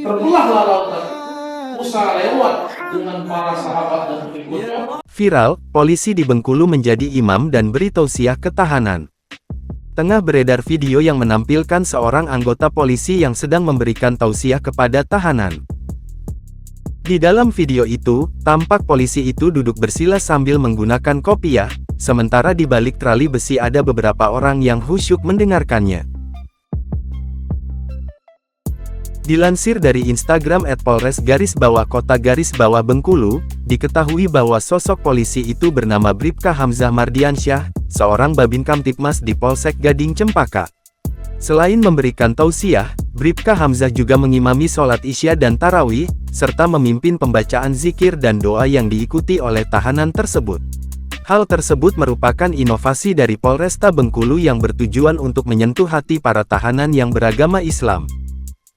terbelahlah lautan. Musa lewat dengan para sahabat dan pengikutnya. Viral, polisi di Bengkulu menjadi imam dan beri tausiah ke tahanan. Tengah beredar video yang menampilkan seorang anggota polisi yang sedang memberikan tausiah kepada tahanan. Di dalam video itu, tampak polisi itu duduk bersila sambil menggunakan kopiah, sementara di balik trali besi ada beberapa orang yang khusyuk mendengarkannya. Dilansir dari Instagram @polres_kota_Bengkulu, diketahui bahwa sosok polisi itu bernama Bribka Hamzah Mardiansyah, seorang Babin Kamtibmas di Polsek Gading Cempaka. Selain memberikan tausiah, Bribka Hamzah juga mengimami sholat Isya dan Tarawih, serta memimpin pembacaan zikir dan doa yang diikuti oleh tahanan tersebut. Hal tersebut merupakan inovasi dari Polresta Bengkulu yang bertujuan untuk menyentuh hati para tahanan yang beragama Islam.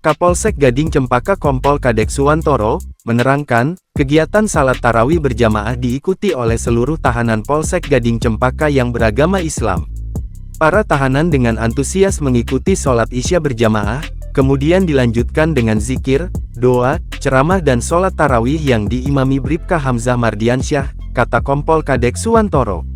Kapolsek Gading Cempaka Kompol Kadek Suwantoro menerangkan, kegiatan salat tarawih berjamaah diikuti oleh seluruh tahanan Polsek Gading Cempaka yang beragama Islam. Para tahanan dengan antusias mengikuti sholat Isya berjamaah, kemudian dilanjutkan dengan zikir, doa, ceramah dan sholat tarawih yang diimami Bribka Hamzah Mardiansyah, kata Kompol Kadek Suwantoro.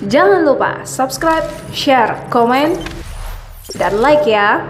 Jangan lupa subscribe, share, komen, dan like ya.